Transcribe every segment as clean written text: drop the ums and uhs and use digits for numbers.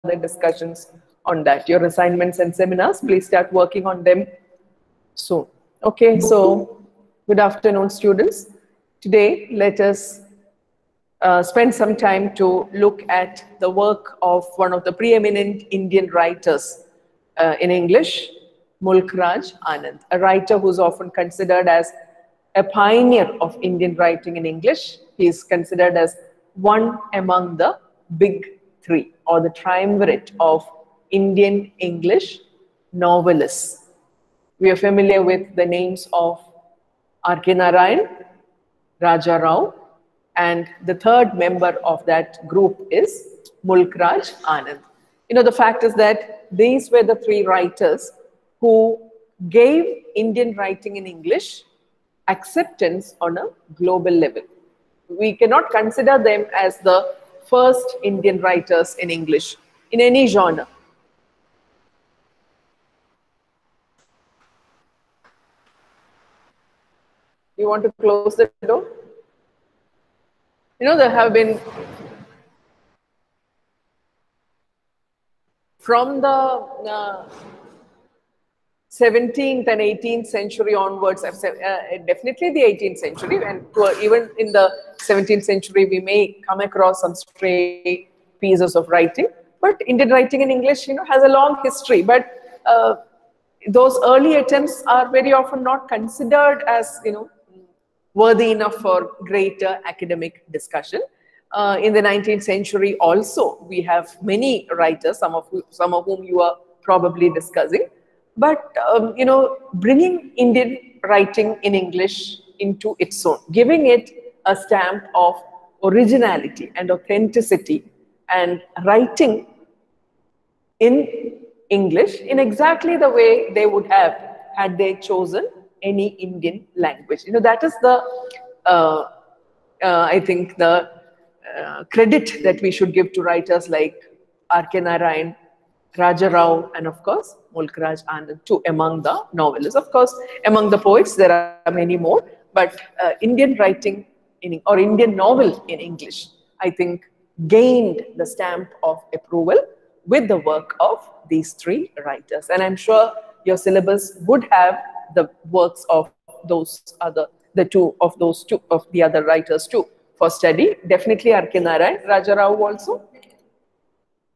further discussions on that. Your assignments and seminars, please start working on them soon. Okay, so good afternoon, students. Today, let us spend some time to look at the work of one of the preeminent Indian writers in English, Mulk Raj Anand, a writer who's often considered as a pioneer of Indian writing in English. He is considered as one among the big three, or the triumvirate of Indian English novelists. We are familiar with the names of R.K. Narayan, Raja Rao, and the third member of that group is Mulk Raj Anand. You know, the fact is that these were the three writers who gave Indian writing in English acceptance on a global level. We cannot consider them as the first Indian writers in English in any genre. You want to close the door? You know, there have been, from the 17th and 18th century onwards, definitely the 18th century, and even in the 17th century, we may come across some stray pieces of writing. But Indian writing in English, you know, has a long history. But those early attempts are very often not considered as, you know, worthy enough for greater academic discussion. In the 19th century also, we have many writers, some of whom you are probably discussing. But, you know, bringing Indian writing in English into its own, giving it a stamp of originality and authenticity, and writing in English in exactly the way they would have had they chosen any Indian language. You know, that is the, I think, the credit that we should give to writers like R.K. Narayan, Raja Rao, and of course, Mulk Raj Anand too, among the novelists. Of course, among the poets, there are many more, but Indian writing or Indian novel in English, I think, gained the stamp of approval with the work of these three writers. And I'm sure your syllabus would have the works of those other, the other writers too for study. Definitely R.K. Narayan, Raja Rao also,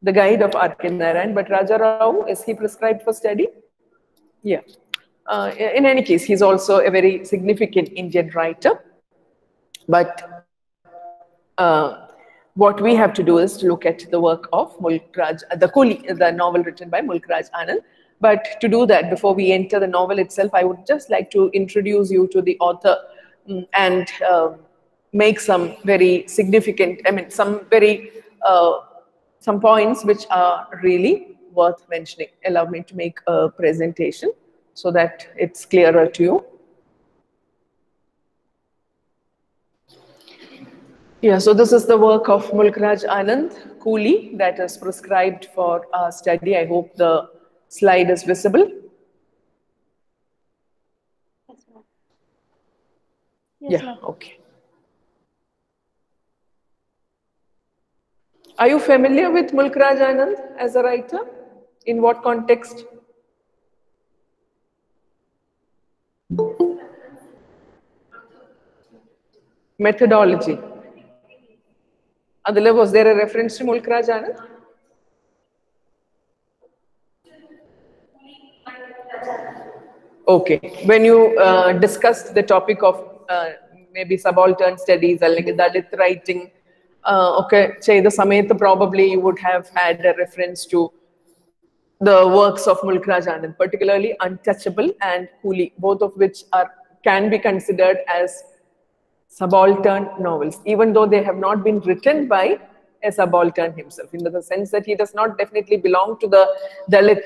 the guide of R.K. Narayan, but Raja Rao, is he prescribed for study? Yeah. In any case, he's also a very significant Indian writer. But what we have to do is to look at the work of Mulk Raj, the Coolie, the novel written by Mulk Raj Anand. But to do that, before we enter the novel itself, I would just like to introduce you to the author and make some very significant, I mean, some points which are really worth mentioning. Allow me to make a presentation so that it's clearer to you. Yeah, so this is the work of Mulk Raj Anand, Coolie, that is prescribed for our study. I hope the slide is visible. Yes, yeah, okay. Are you familiar with Mulk Raj Anand as a writer? In what context? Methodology. Adela, was there a reference to Mulk Raj Anand? Okay. When you discussed the topic of maybe subaltern studies, Dalit writing, okay, the Samayat, probably you would have had a reference to the works of Mulk Raj Anand, particularly Untouchable and Coolie, both of which can be considered as subaltern novels, even though they have not been written by a subaltern himself, in the sense that he does not definitely belong to the Dalit,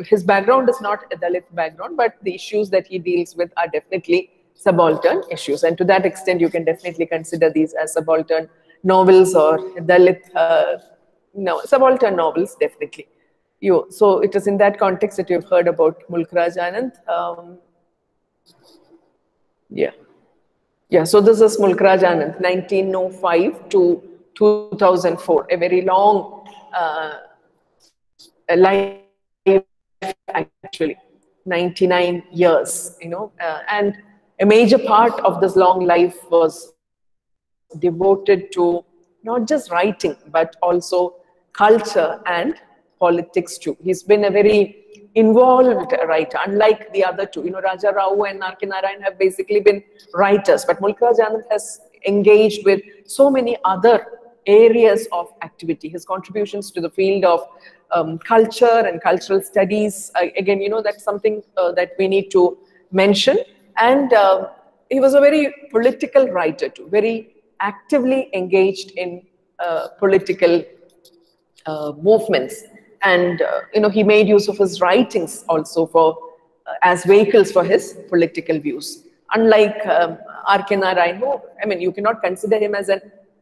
his background is not a Dalit background, but the issues that he deals with are definitely subaltern issues. And to that extent, you can definitely consider these as subaltern novels or Dalit, subaltern novels, definitely. So it is in that context that you've heard about Mulk Raj Anand. Yeah, so this is Mulk Raj Anand, 1905 to 2004, a very long life actually, 99 years, and a major part of this long life was devoted to not just writing, but also culture and politics too. He's been a very involved writer, unlike the other two. Raja Rao and R.K. Narayan have basically been writers, but Mulk Raj Anand has engaged with so many other areas of activity. His contributions to the field of culture and cultural studies, again, that's something that we need to mention. And he was a very political writer too, very actively engaged in political movements. And he made use of his writings also for as vehicles for his political views. Unlike R.K. Narayan, who, you cannot consider him as an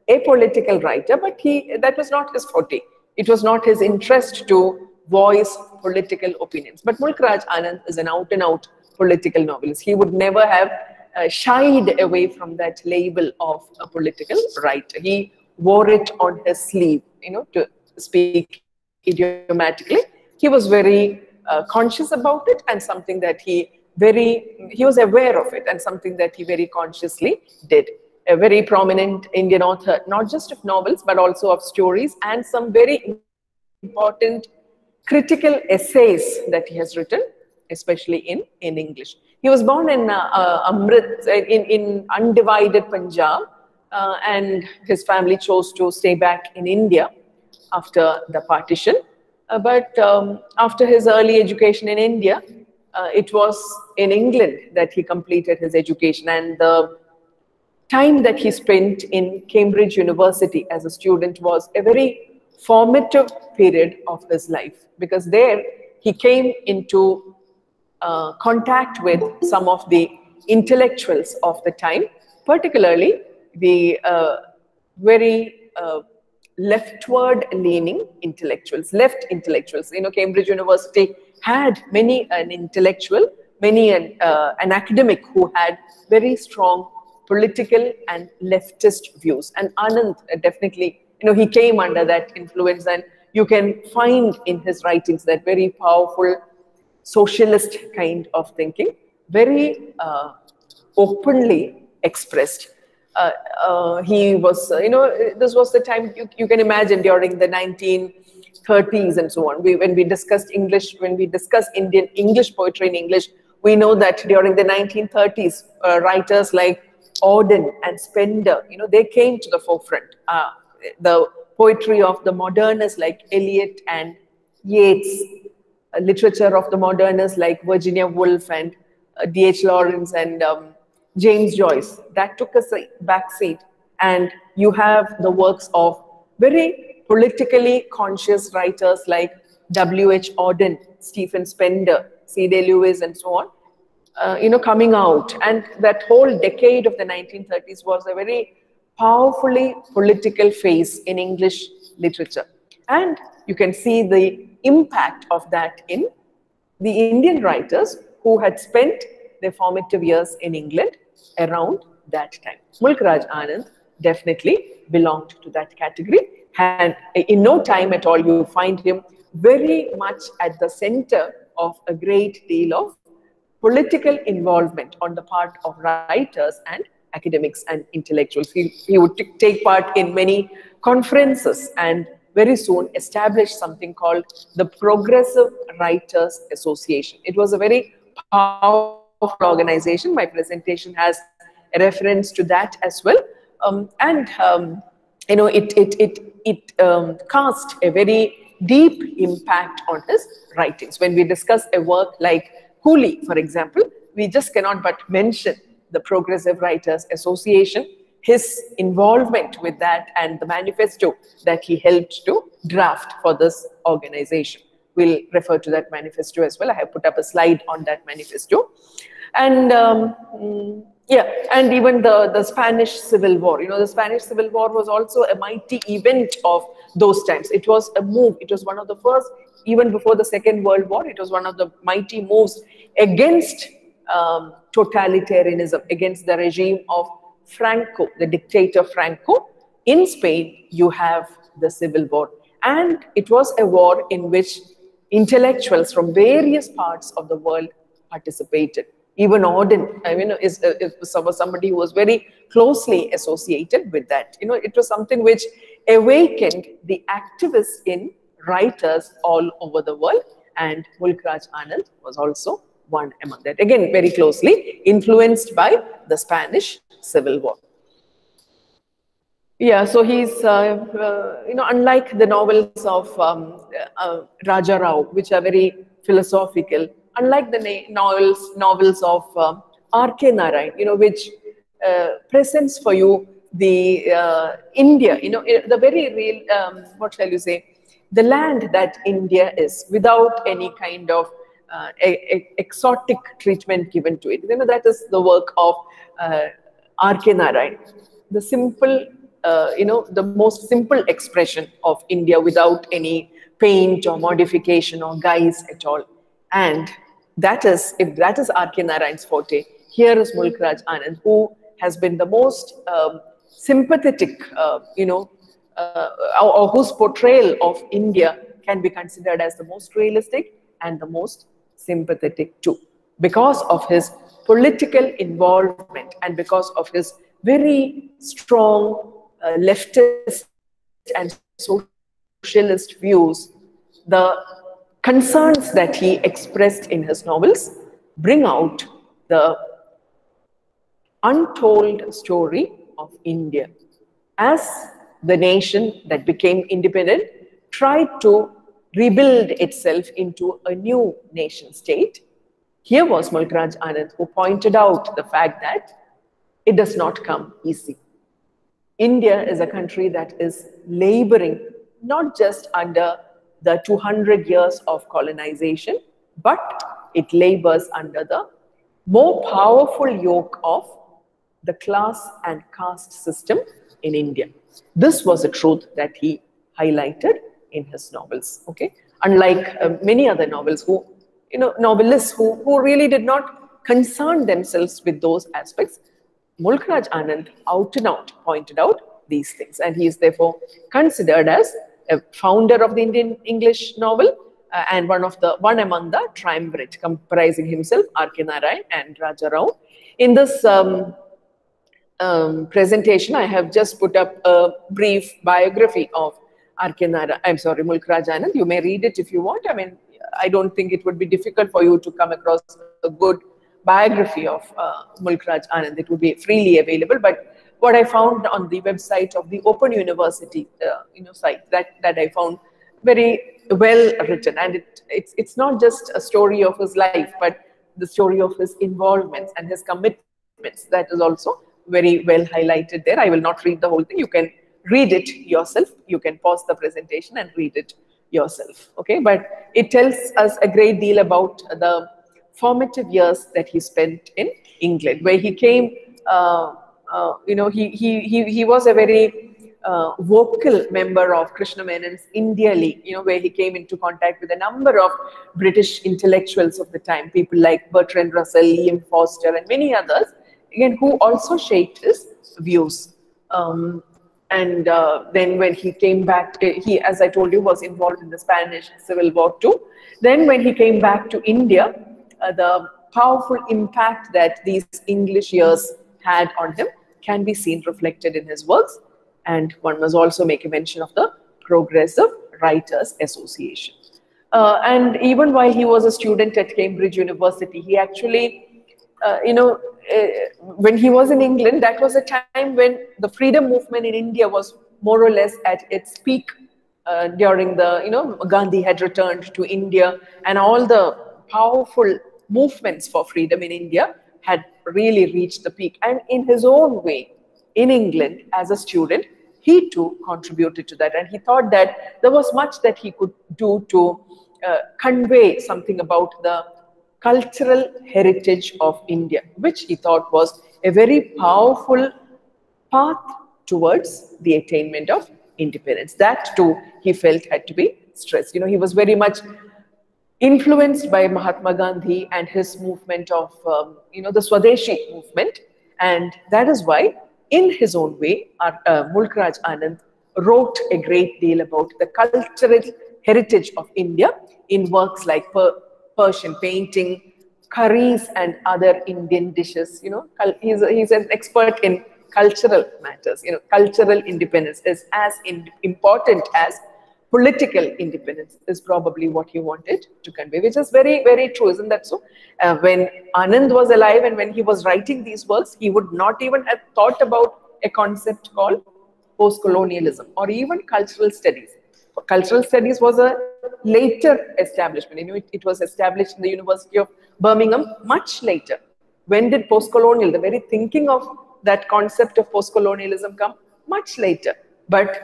apolitical writer, but that was not his forte. It was not his interest to voice political opinions. But Mulk Raj Anand is an out-and-out political novelist. He would never have shied away from that label of a political writer. He wore it on his sleeve, to speak idiomatically. He was very conscious about it, and something that he was aware of it, and something that he very consciously did. A very prominent Indian author, not just of novels, but also of stories, and some very important critical essays that he has written, especially in English. He was born in Amrit, in undivided Punjab, and his family chose to stay back in India after the partition. But after his early education in India, it was in England that he completed his education, and the time that he spent in Cambridge University as a student was a very formative period of his life, because there he came into contact with some of the intellectuals of the time, particularly the very leftward leaning intellectuals, left intellectuals. Cambridge University had many an intellectual, many an academic who had very strong political and leftist views. And Anand definitely, he came under that influence, and you can find in his writings that very powerful socialist kind of thinking, very openly expressed. He was, this was the time, you can imagine, during the 1930s and so on. When we discuss Indian English poetry in English, we know that during the 1930s, writers like Auden and Spender, they came to the forefront. The poetry of the modernists like Eliot and Yeats, literature of the modernists like Virginia Woolf and D.H. Lawrence and James Joyce, that took a backseat. And you have the works of very politically conscious writers like W.H. Auden, Stephen Spender, C.D. Lewis, and so on, coming out. And that whole decade of the 1930s was a very powerfully political phase in English literature. And you can see the impact of that in the Indian writers who had spent their formative years in England around that time. Mulk Raj Anand definitely belonged to that category, and in no time at all you find him very much at the center of a great deal of political involvement on the part of writers and academics and intellectuals. He would take part in many conferences, and very soon established something called the Progressive Writers Association. It was a very powerful organization. My presentation has a reference to that as well. It cast a very deep impact on his writings. When we discuss a work like Coolie, for example, we just cannot but mention the Progressive Writers Association, his involvement with that, and the manifesto that he helped to draft for this organization. We'll refer to that manifesto as well. I have put up a slide on that manifesto. And and even the Spanish Civil War. The Spanish Civil War was also a mighty event of those times. It was a move. It was one of the first, even before the Second World War, it was one of the mighty moves against totalitarianism, against the regime of Franco, the dictator Franco. In Spain, you have the Civil War. And it was a war in which intellectuals from various parts of the world participated. Even Auden, I mean, was somebody who was very closely associated with that. It was something which awakened the activists in writers all over the world, and Mulk Raj Anand was also one among that. Again, very closely influenced by the Spanish Civil War. Yeah, so he's, unlike the novels of Raja Rao, which are very philosophical, unlike the novels of R.K. Narayan, which presents for you the India, the very real, what shall you say, the land that India is, without any kind of exotic treatment given to it. That is the work of R.K. Narayan. The simple, the most simple expression of India without any paint or modification or guise at all. And that is, if that is R.K. Narayan's forte, here is Mulk Raj Anand, who has been the most sympathetic, or whose portrayal of India can be considered as the most realistic and the most sympathetic too, because of his political involvement and because of his very strong leftist and socialist views. The concerns that he expressed in his novels bring out the untold story of India as the nation that became independent tried to rebuild itself into a new nation state. Here was Mulk Raj Anand, who pointed out the fact that it does not come easy. India is a country that is laboring not just under the 200 years of colonization, but it labors under the more powerful yoke of the class and caste system in India. This was a truth that he highlighted in his novels. Okay, unlike many other novels, novelists who really did not concern themselves with those aspects, Mulk Raj Anand out and out pointed out these things, and he is therefore considered as a founder of the Indian English novel and one among the triumvirate, comprising himself R.K. Narayan and Raja Rao. In this presentation, I have just put up a brief biography of Mulk Raj Anand. You may read it if you want. I mean, I don't think it would be difficult for you to come across a good biography of Mulk Raj Anand. It would be freely available. But what I found on the website of the Open University, site, that I found very well written, and it's not just a story of his life, but the story of his involvements and his commitments. That is also very well highlighted there. I will not read the whole thing. You can read it yourself. You can pause the presentation and read it yourself. Okay, but it tells us a great deal about the formative years that he spent in England, where he came. He was a very vocal member of Krishna Menon's India League, where he came into contact with a number of British intellectuals of the time, people like Bertrand Russell, Liam Foster, and many others, again, who also shaped his views. Then when he came back, he, as I told you, was involved in the Spanish Civil War too. Then when he came back to India, the powerful impact that these English years had on him can be seen reflected in his works. And one must also make a mention of the Progressive Writers Association. And even while he was a student at Cambridge University, he actually, when he was in England, that was a time when the freedom movement in India was more or less at its peak during the, Gandhi had returned to India, and all the powerful movements for freedom in India had really reached the peak. And in his own way, in England, as a student, he too contributed to that. And he thought that there was much that he could do to convey something about the cultural heritage of India, which he thought was a very powerful path towards the attainment of independence. That too, he felt had to be stressed. He was very much influenced by Mahatma Gandhi and his movement of, the Swadeshi movement. And that is why, in his own way, Mulk Raj Anand wrote a great deal about the cultural heritage of India in works like Persian painting, curries, and other Indian dishes. He's an expert in cultural matters. Cultural independence is as important as political independence, is probably what he wanted to convey, which is very, very true, isn't that so? When Anand was alive and when he was writing these works, he would not even have thought about a concept called post-colonialism or even cultural studies. Cultural studies was a later establishment. It was established in the University of Birmingham much later. When did post-colonial, the very thinking of that concept of post-colonialism come? Much later. But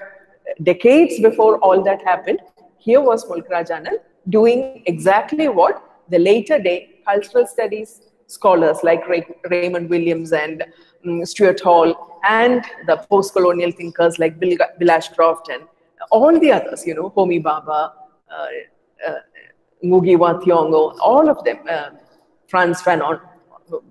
decades before all that happened, here was Mulk Raj Anand doing exactly what the later day cultural studies scholars like Raymond Williams and Stuart Hall and the post-colonial thinkers like Bill Ashcroft and all the others, Homi Bhabha, Ngugi wa Thiong'o, all of them, Frantz Fanon,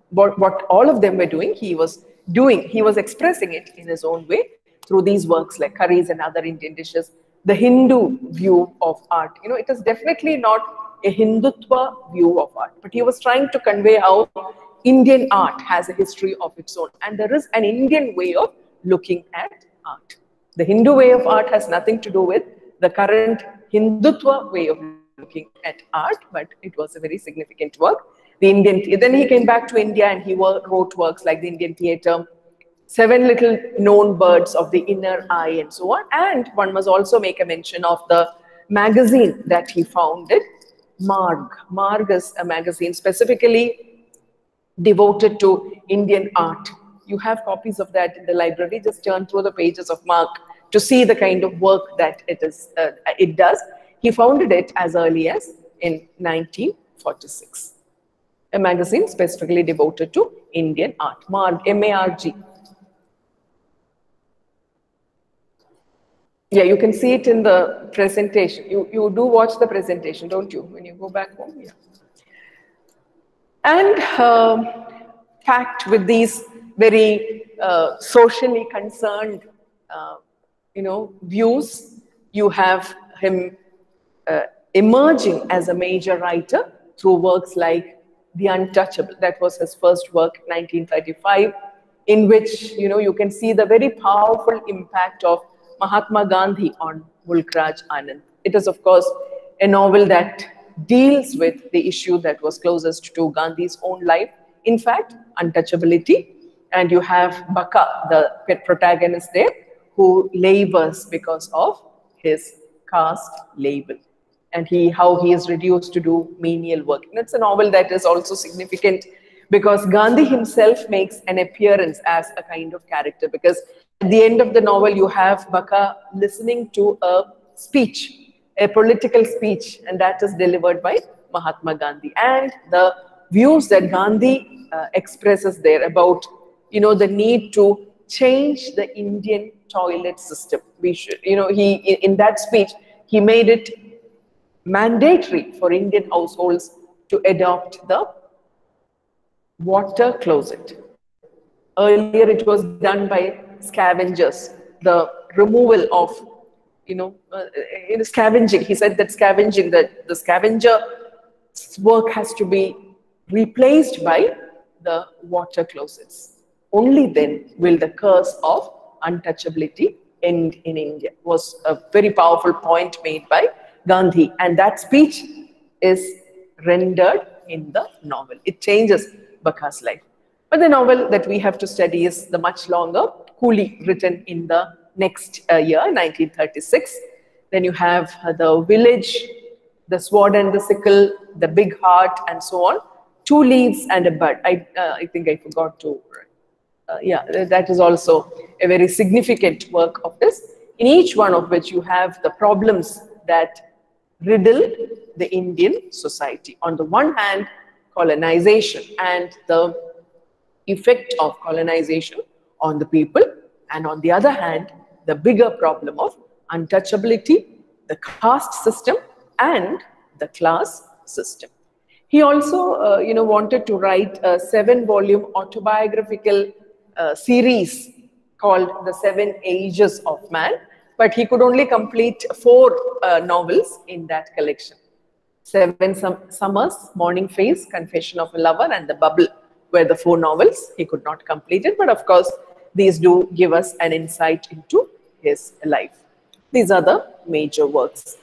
what all of them were doing, he was expressing it in his own way through these works like curries and other Indian dishes. The Hindu view of art, it is definitely not a Hindutva view of art, but he was trying to convey how Indian art has a history of its own, and there is an Indian way of looking at art. The Hindu way of art has nothing to do with the current Hindutva way of looking at art, but it was a very significant work. Then he came back to India and he wrote works like the Indian theatre, Seven Little Known Birds of the Inner Eye, and so on. And one must also make a mention of the magazine that he founded, Marg. Marg is a magazine specifically devoted to Indian art. You have copies of that in the library. Just turn through the pages of Marg to see the kind of work that it does. He founded it as early as in 1946. A magazine specifically devoted to Indian art, Marg, M-A-R-G. Yeah, you can see it in the presentation. You do watch the presentation, don't you, when you go back home? Yeah. And packed with these very socially concerned, views, you have him emerging as a major writer through works like The Untouchable. That was his first work, 1935, in which, you can see the very powerful impact of Mahatma Gandhi on Mulk Raj Anand. It is, of course, a novel that deals with the issue that was closest to Gandhi's own life, in fact, untouchability. And you have Baka, the protagonist there, who labors because of his caste label, and how he is reduced to do menial work. And it's a novel that is also significant because Gandhi himself makes an appearance as a kind of character, because at the end of the novel, you have Baka listening to a speech, a political speech, and that is delivered by Mahatma Gandhi. And the views that Gandhi expresses there about, the need to change the Indian toilet system. We should, in that speech, he made it mandatory for Indian households to adopt the water closet. Earlier, it was done by scavengers, the removal of, scavenging. He said that scavenging, that the scavenger work has to be replaced by the water closets. Only then will the curse of untouchability end in India. Was a very powerful point made by Gandhi, and that speech is rendered in the novel. It changes Baka's life. But the novel that we have to study is the much longer Coolie, written in the next year, 1936. Then you have The Village, The Sword and the Sickle, The Big Heart, and so on. Two Leaves and a Bud. I think I forgot to. That is also a very significant work of this, in each one of which you have the problems that riddle the Indian society. On the one hand, colonization and the effect of colonization on the people, and on the other hand, the bigger problem of untouchability, the caste system, and the class system. He also, wanted to write a 7-volume autobiographical series called The 7 Ages of Man, but he could only complete 4 novels in that collection. Seven Summers, Morning Face, Confession of a Lover, and The Bubble were the 4 novels. He could not complete it, but of course, these do give us an insight into his life. These are the major works.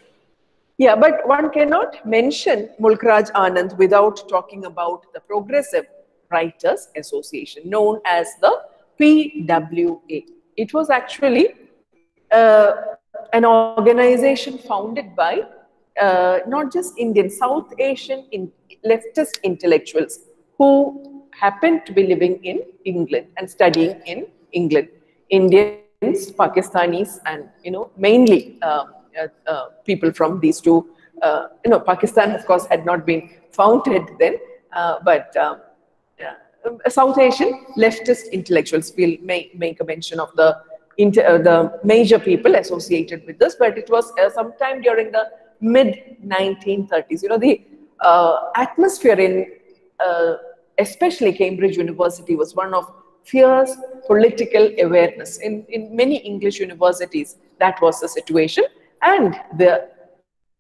Yeah, but one cannot mention Mulk Raj Anand without talking about the Progressive Writers Association, known as the PWA. It was actually an organization founded by not just Indian, South Asian leftist intellectuals who happened to be living in England and studying in England. Indians, Pakistanis, and mainly people from these two. Pakistan, of course, had not been founded then, but South Asian leftist intellectuals. We'll make a mention of the major people associated with this, but it was sometime during the mid-1930s. The atmosphere in especially Cambridge University was one of fierce political awareness. In many English universities, that was the situation, and the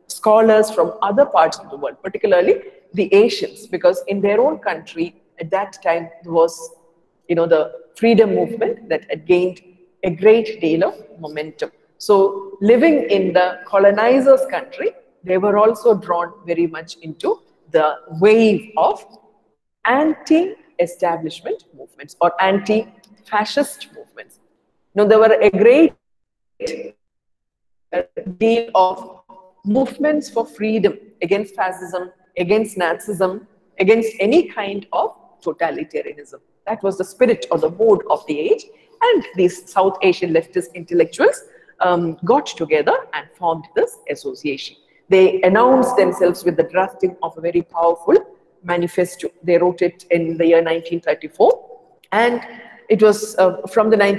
scholars from other parts of the world, particularly the Asians, because in their own country at that time there was the freedom movement that had gained a great deal of momentum. So living in the colonizers' country, they were also drawn very much into the wave of anti-establishment movements or anti-fascist movements. There were a great deal of movements for freedom against fascism, against Nazism, against any kind of totalitarianism. That was the spirit or the mood of the age. And these South Asian leftist intellectuals got together and formed this association. They announced themselves with the drafting of a very powerful manifesto. They wrote it in the year 1934. And it was from the year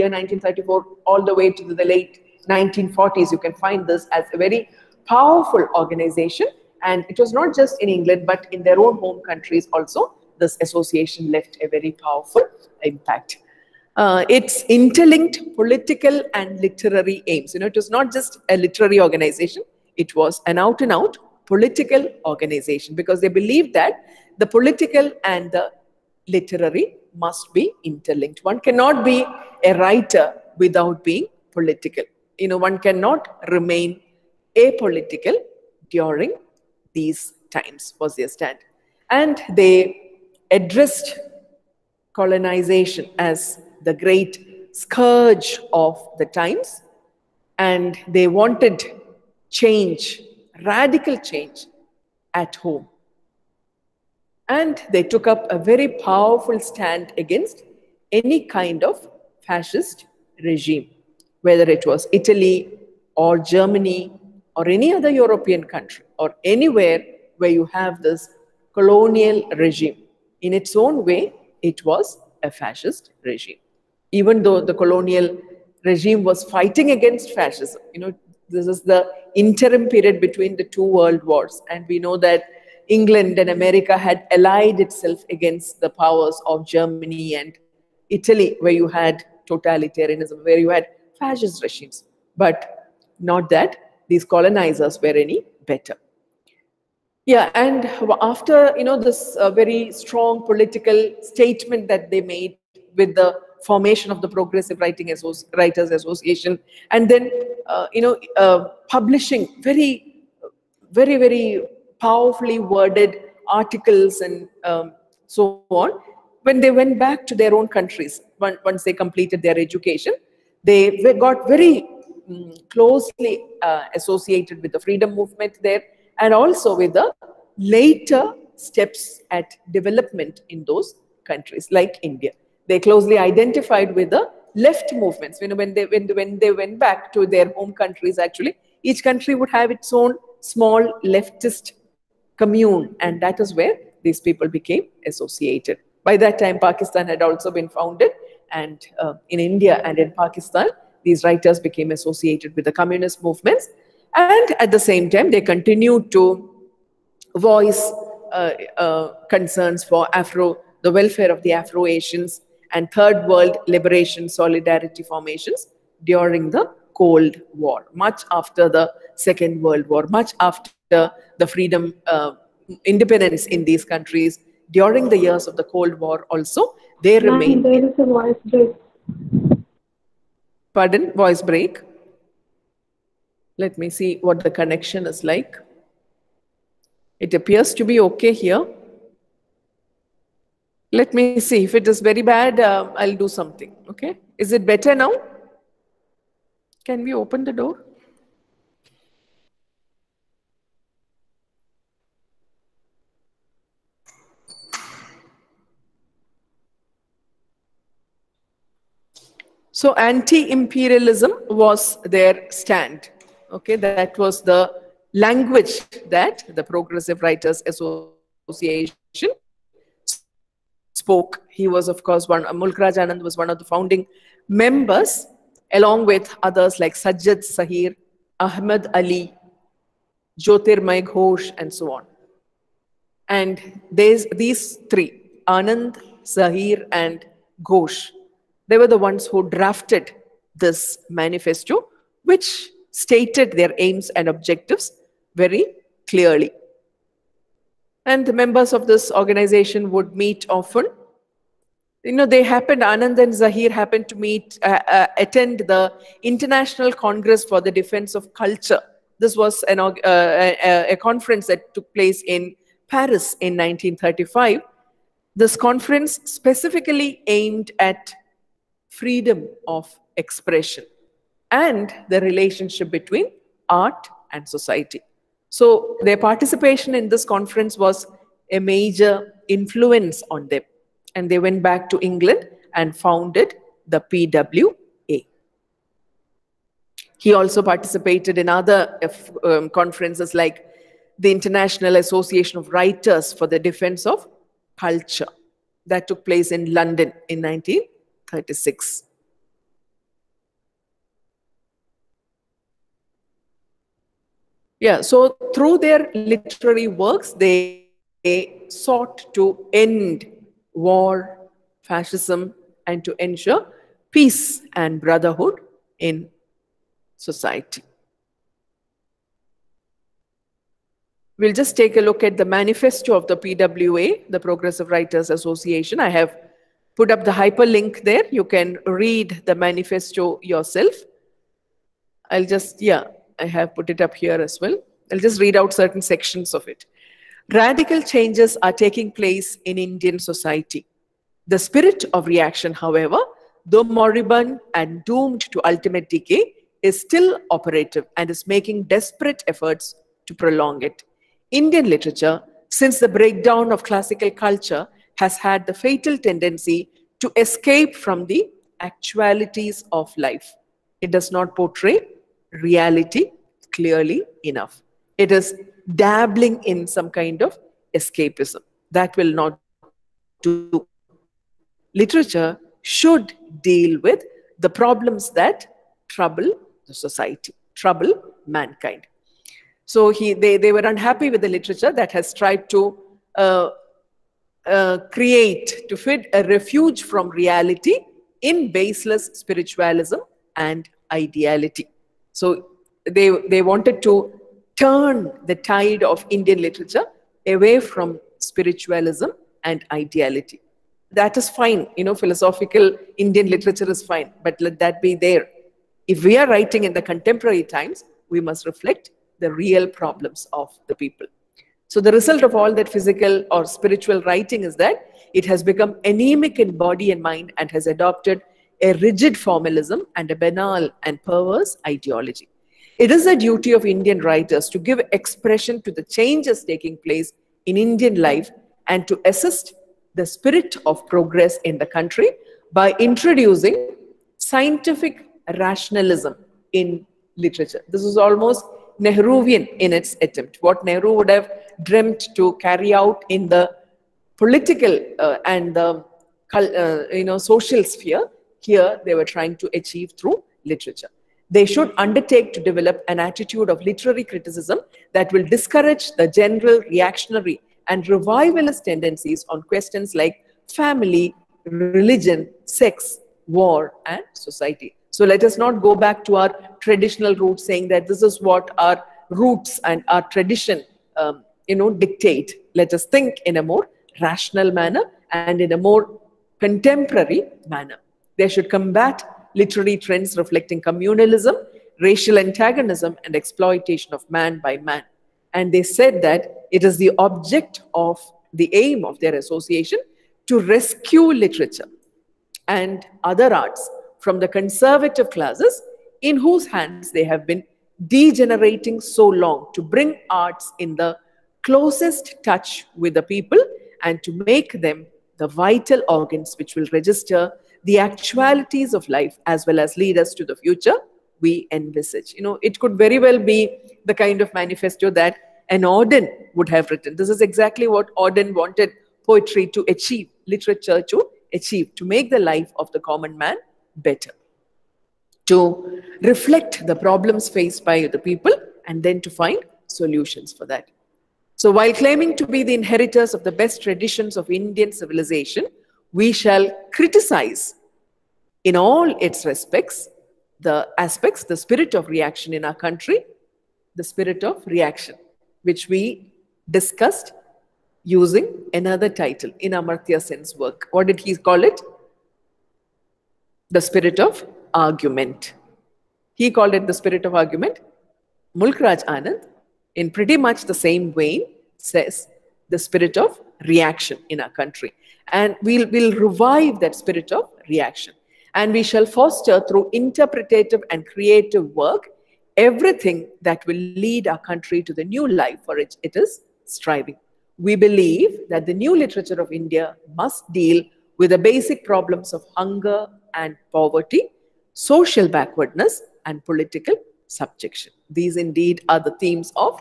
1934 all the way to the late 1940s. You can find this as a very powerful organization. And it was not just in England, but in their own home countries also. This association left a very powerful impact. It's interlinked political and literary aims. It was not just a literary organization. It was an out-and-out political organization, because they believed that the political and the literary must be interlinked. One cannot be a writer without being political. One cannot remain apolitical during these times, was their stand. And they addressed colonization as the great scourge of the times, and they wanted change, radical change at home. And they took up a very powerful stand against any kind of fascist regime, whether it was Italy or Germany or any other European country or anywhere where you have this colonial regime. In its own way, it was a fascist regime. Even though the colonial regime was fighting against fascism, this is the interim period between the 2 world wars. And we know that England and America had allied itself against the powers of Germany and Italy, where you had totalitarianism, where you had fascist regimes. But not that these colonizers were any better. Yeah, and after this very strong political statement that they made with the formation of the Progressive Writers Association, and then publishing very, very, very powerfully worded articles and so on, when they went back to their own countries, once they completed their education, they got very closely associated with the freedom movement there, and also with the later steps at development in those countries like India. They closely identified with the left movements. When they went back to their home countries, actually, each country would have its own small leftist commune, and that is where these people became associated. By that time, Pakistan had also been founded, and in India and in Pakistan, these writers became associated with the communist movements. And at the same time, they continued to voice concerns for the welfare of the Afro-Asians and Third World Liberation Solidarity formations during the Cold War, much after the Second World War, much after the freedom, independence in these countries. During the years of the Cold War also, they Ma'am, remained. there is a voice break. Pardon, voice break. Let me see what the connection is like. It appears to be okay here. Let me see. If it is very bad, I'll do something. Okay. Is it better now? Can we open the door? So anti-imperialism was their stand. Okay, that was the language that the Progressive Writers Association spoke. He was, of course, Mulk Raj Anand was one of the founding members, along with others like Sajjad Sahir, Ahmed Ali, Jyotirmay Ghosh, and so on. And these three, Anand, Zahir, and Ghosh, they were the ones who drafted this manifesto, which stated their aims and objectives very clearly. And the members of this organization would meet often. You know, Anand and Zahir happened to attend the International Congress for the Defense of Culture. This was a conference that took place in Paris in 1935. This conference specifically aimed at freedom of expression and the relationship between art and society. So their participation in this conference was a major influence on them. And they went back to England and founded the PWA. He also participated in other conferences like the International Association of Writers for the Defense of Culture. That took place in London in 1936. Yeah, so through their literary works, they sought to end war, fascism, and to ensure peace and brotherhood in society. We'll just take a look at the manifesto of the PWA, the Progressive Writers Association. I have put up the hyperlink there. You can read the manifesto yourself. I have put it up here as well. I'll just read out certain sections of it. Radical changes are taking place in Indian society. The spirit of reaction, however, though moribund and doomed to ultimate decay, is still operative and is making desperate efforts to prolong it. Indian literature, since the breakdown of classical culture, has had the fatal tendency to escape from the actualities of life. It does not portray reality clearly enough. It is dabbling in some kind of escapism. That will not do. Literature should deal with the problems that trouble the society, trouble mankind. So they were unhappy with the literature that has tried to fit a refuge from reality in baseless spiritualism and ideality. So they wanted to turn the tide of Indian literature away from spiritualism and ideality. That is fine. You know, philosophical Indian literature is fine, but let that be there. If we are writing in the contemporary times, we must reflect the real problems of the people. So the result of all that physical or spiritual writing is that it has become anemic in body and mind and has adopted a rigid formalism and a banal and perverse ideology. It is the duty of Indian writers to give expression to the changes taking place in Indian life and to assist the spirit of progress in the country by introducing scientific rationalism in literature. This is almost Nehruvian in its attempt. What Nehru would have dreamt to carry out in the political and the social sphere, here they were trying to achieve through literature. They should undertake to develop an attitude of literary criticism that will discourage the general reactionary and revivalist tendencies on questions like family, religion, sex, war, and society. So let us not go back to our traditional roots saying that this is what our roots and our tradition dictate. Let us think in a more rational manner and in a more contemporary manner. They should combat literary trends reflecting communalism, racial antagonism, and exploitation of man by man. And they said that it is the object of the aim of their association to rescue literature and other arts from the conservative classes in whose hands they have been degenerating so long, to bring arts in the closest touch with the people and to make them the vital organs which will register the actualities of life as well as lead us to the future we envisage. It could very well be the kind of manifesto that an Auden would have written. This is exactly what Auden wanted poetry to achieve, literature to achieve, to make the life of the common man better, to reflect the problems faced by the people and then to find solutions for that. So while claiming to be the inheritors of the best traditions of Indian civilization, we shall criticize in all its respects, the aspects, the spirit of reaction in our country, the spirit of reaction, which we discussed using another title in Amartya Sen's work. What did he call it? The spirit of argument. He called it the spirit of argument. Mulk Raj Anand, in pretty much the same vein, says the spirit of reaction in our country. And we'll revive that spirit of reaction. And we shall foster through interpretative and creative work everything that will lead our country to the new life for which it is striving. We believe that the new literature of India must deal with the basic problems of hunger and poverty, social backwardness, and political subjection. These indeed are the themes of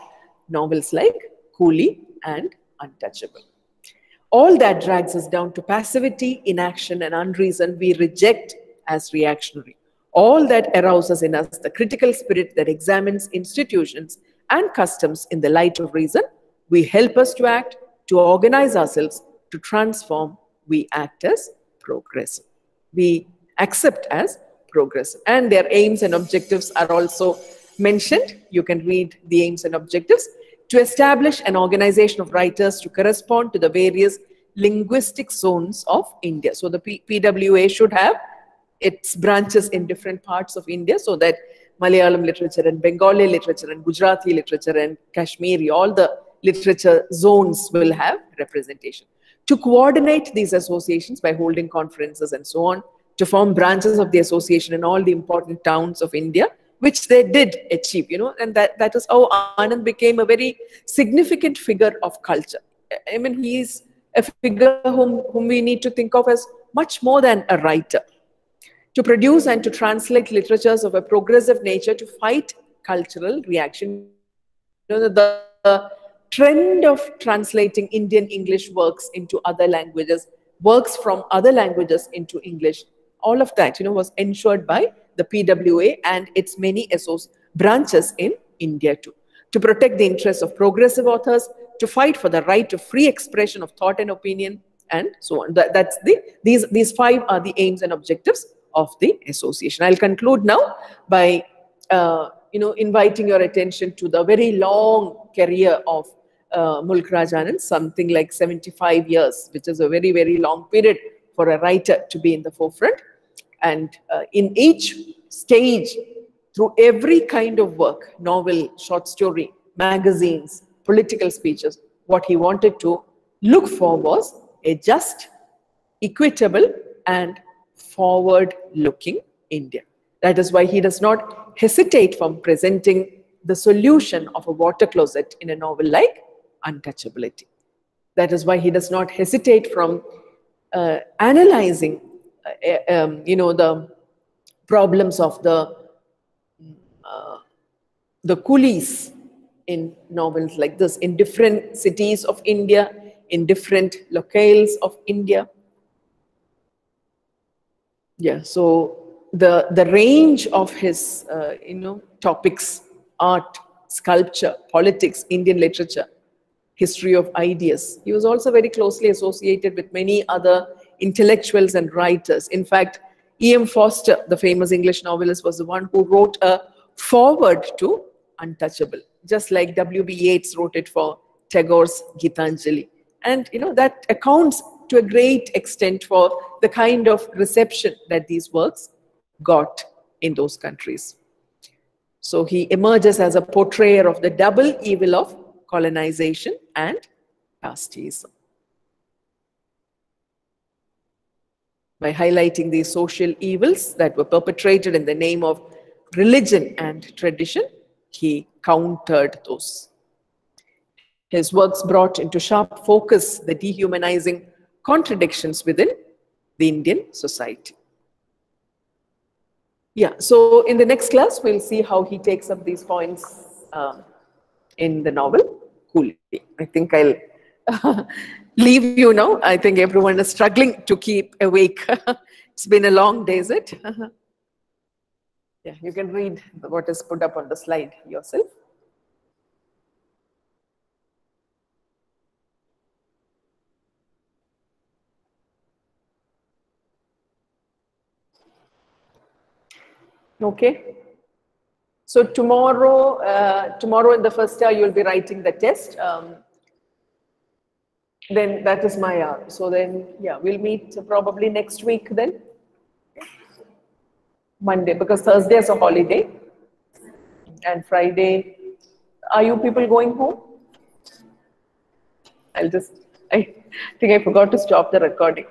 novels like Coolie and Untouchable. All that drags us down to passivity, inaction, and unreason we reject as reactionary. All that arouses in us the critical spirit that examines institutions and customs in the light of reason, we help us to act, to organize ourselves, to transform. We act as progressive. We accept as progressive. And their aims and objectives are also mentioned. You can read the aims and objectives. To establish an organization of writers to correspond to the various linguistic zones of India. So the PWA should have its branches in different parts of India so that Malayalam literature and Bengali literature and Gujarati literature and Kashmiri, all the literature zones will have representation. To coordinate these associations by holding conferences and so on, to form branches of the association in all the important towns of India, which they did achieve, and that is how Anand became a very significant figure of culture. I mean, he is a figure whom we need to think of as much more than a writer. To produce and to translate literatures of a progressive nature to fight cultural reaction. The trend of translating Indian English works into other languages, works from other languages into English, all of that, was ensured by the PWA and its many branches in India too. To protect the interests of progressive authors, to fight for the right to free expression of thought and opinion, and so on. These five are the aims and objectives of the association. I'll conclude now by inviting your attention to the very long career of Mulk Raj Anand, something like 75 years, which is a very, very long period for a writer to be in the forefront. And in each stage, through every kind of work, novel, short story, magazines, political speeches, what he wanted to look for was a just, equitable, and forward-looking India. That is why he does not hesitate from presenting the solution of a water closet in a novel like Untouchability. That is why he does not hesitate from analyzing, the problems of the coolies in novels like this, in different cities of India, in different locales of India. Yeah, so the range of his, topics, art, sculpture, politics, Indian literature, history of ideas. He was also very closely associated with many other intellectuals and writers. In fact, E.M. Foster, the famous English novelist, was the one who wrote a foreword to Untouchable, just like W.B. Yeats wrote it for Tagore's Gitanjali. And that accounts to a great extent for the kind of reception that these works got in those countries. So he emerges as a portrayer of the double evil of colonization and casteism. By highlighting these social evils that were perpetrated in the name of religion and tradition, he countered those. His works brought into sharp focus the dehumanizing contradictions within the Indian society. Yeah, so in the next class, we'll see how he takes up these points in the novel, Coolie. I think I'll leave you now. I think everyone is struggling to keep awake. It's been a long day, is it? Yeah, you can read what is put up on the slide yourself. Okay. So tomorrow in the first hour, you'll be writing the test. Then that is my hour. So then, yeah, we'll meet probably next week then. Monday, because Thursday is a holiday. And Friday, are you people going home? I think I forgot to stop the recording.